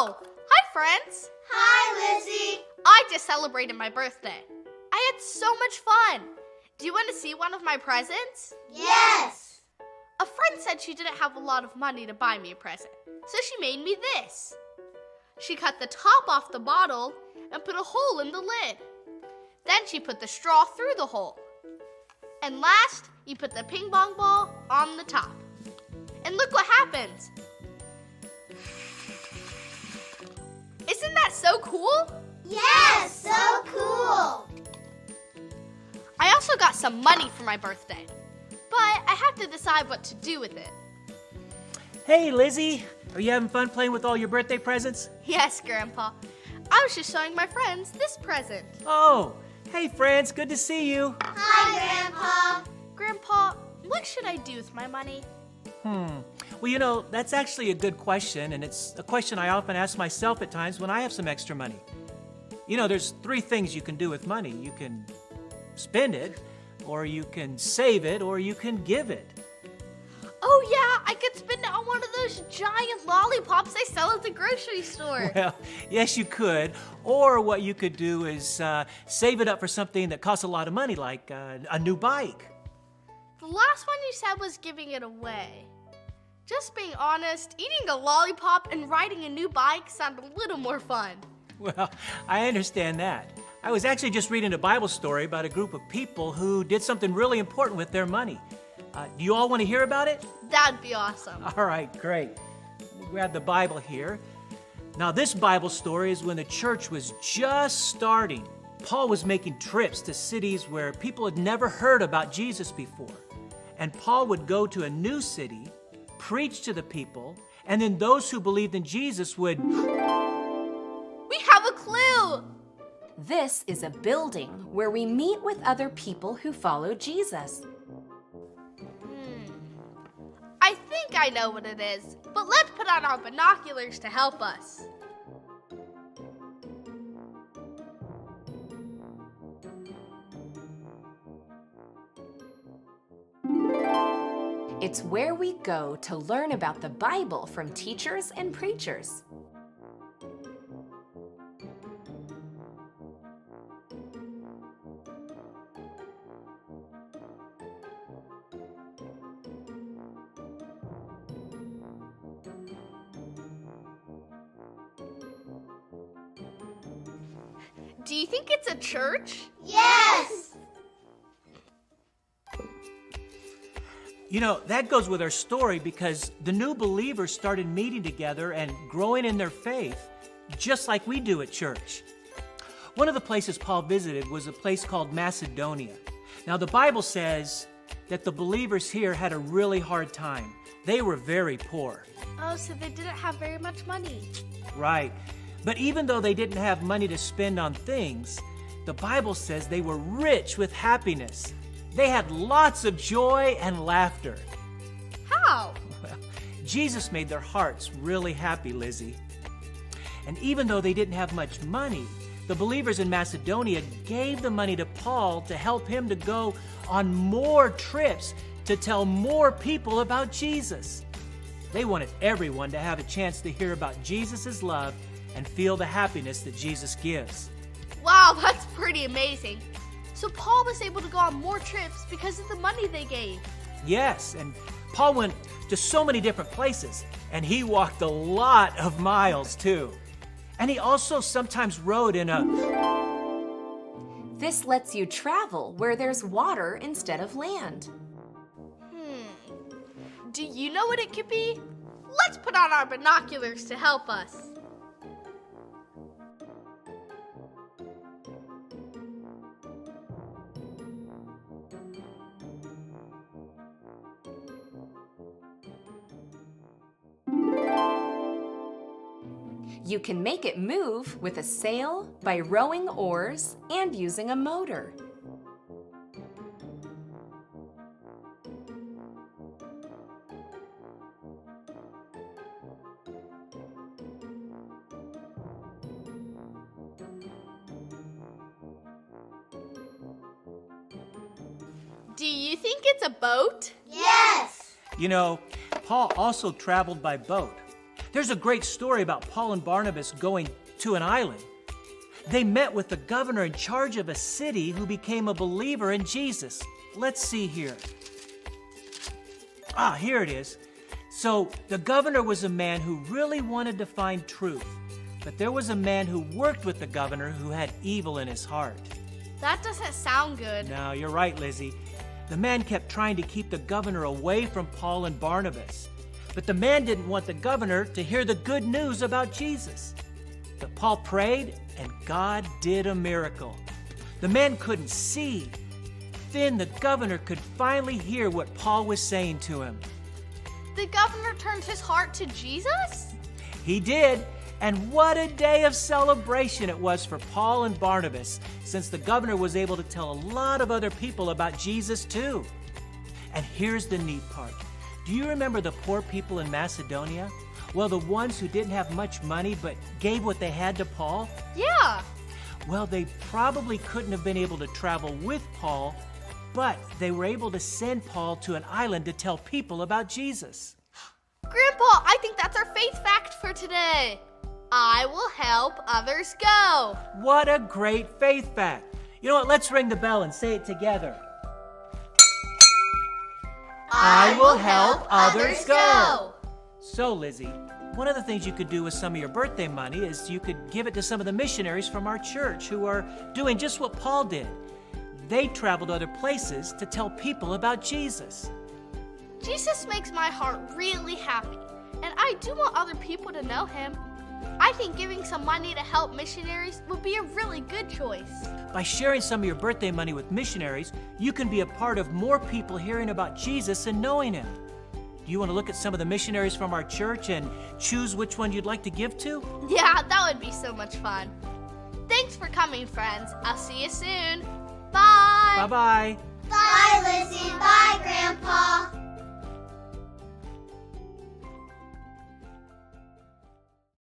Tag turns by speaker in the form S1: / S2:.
S1: Oh, hi friends.
S2: Hi, Lizzie.
S1: I just celebrated my birthday. I had so much fun. Do you want to see one of my presents?
S2: Yes.
S1: A friend said she didn't have a lot of money to buy me a present, so she made me this. She cut the top off the bottle and put a hole in the lid. Then she put the straw through the hole. And last, you put the ping pong ball on the top. And look what happens. Isn't that so cool?
S2: Yes, so cool.
S1: I also got some money for my birthday, but I have to decide what to do with it.
S3: Hey, Lizzie. Are you having fun playing with all your birthday presents?
S1: Yes, Grandpa. I was just showing my friends this present.
S3: Oh, hey, friends. Good to see you.
S2: Hi, Grandpa.
S1: Grandpa, what should I do with my money?
S3: Well, that's actually a good question, and it's a question I often ask myself at times when I have some extra money. There's three things you can do with money. You can spend it, or you can save it, or you can give it.
S1: Oh yeah, I could spend it on one of those giant lollipops they sell at the grocery store.
S3: Well, yes, you could. Or what you could do is save it up for something that costs a lot of money, like a new bike.
S1: The last one you said was giving it away. Just being honest, eating a lollipop and riding a new bike sound a little more fun.
S3: Well, I understand that. I was actually just reading a Bible story about a group of people who did something really important with their money. Do you all want to hear about it?
S1: That'd be awesome.
S3: All right, great. We'll grab the Bible here. Now, this Bible story is when the church was just starting. Paul was making trips to cities where people had never heard about Jesus before. And Paul would go to a new city, preach to the people, and then those who believed in Jesus would...
S1: We have a clue!
S4: This is a building where we meet with other people who follow Jesus.
S1: I think I know what it is, but let's put on our binoculars to help us.
S4: It's where we go to learn about the Bible from teachers and preachers.
S1: Do you think it's a church?
S2: Yes.
S3: That goes with our story because the new believers started meeting together and growing in their faith, just like we do at church. One of the places Paul visited was a place called Macedonia. Now, the Bible says that the believers here had a really hard time. They were very poor.
S1: Oh, so they didn't have very much money.
S3: Right. But even though they didn't have money to spend on things, the Bible says they were rich with happiness. They had lots of joy and laughter.
S1: How?
S3: Well, Jesus made their hearts really happy, Lizzie. And even though they didn't have much money, the believers in Macedonia gave the money to Paul to help him to go on more trips to tell more people about Jesus. They wanted everyone to have a chance to hear about Jesus' love and feel the happiness that Jesus gives.
S1: Wow, that's pretty amazing. So Paul was able to go on more trips because of the money they gave.
S3: Yes, and Paul went to so many different places, and he walked a lot of miles too. And he also sometimes rode in a...
S4: This lets you travel where there's water instead of land.
S1: Do you know what it could be? Let's put on our binoculars to help us.
S4: You can make it move with a sail, by rowing oars, and using a motor.
S1: Do you think it's a boat?
S2: Yes.
S3: Paul also traveled by boat. There's a great story about Paul and Barnabas going to an island. They met with the governor in charge of a city who became a believer in Jesus. Let's see here. Here it is. So the governor was a man who really wanted to find truth, but there was a man who worked with the governor who had evil in his heart.
S1: That doesn't sound good.
S3: No, you're right, Lizzie. The man kept trying to keep the governor away from Paul and Barnabas. But the man didn't want the governor to hear the good news about Jesus. But Paul prayed, and God did a miracle. The man couldn't see. Then the governor could finally hear what Paul was saying to him.
S1: The governor turned his heart to Jesus?
S3: He did. And what a day of celebration it was for Paul and Barnabas, since the governor was able to tell a lot of other people about Jesus too. And here's the neat part. Do you remember the poor people in Macedonia? Well, the ones who didn't have much money but gave what they had to Paul?
S1: Yeah.
S3: Well, they probably couldn't have been able to travel with Paul, but they were able to send Paul to an island to tell people about Jesus.
S1: Grandpa, I think that's our faith fact for today. I will help others go.
S3: What a great faith fact. You know what? Let's ring the bell and say it together. I will help others go. So, Lizzie, one of the things you could do with some of your birthday money is you could give it to some of the missionaries from our church who are doing just what Paul did. They traveled to other places to tell people about Jesus.
S1: Jesus makes my heart really happy, and I do want other people to know him. I think giving some money to help missionaries would be a really good choice.
S3: By sharing some of your birthday money with missionaries, you can be a part of more people hearing about Jesus and knowing him. Do you want to look at some of the missionaries from our church and choose which one you'd like to give to?
S1: Yeah, that would be so much fun. Thanks for coming, friends. I'll see you soon. Bye.
S3: Bye-bye.
S2: Bye, Lizzie. Bye, Grandpa.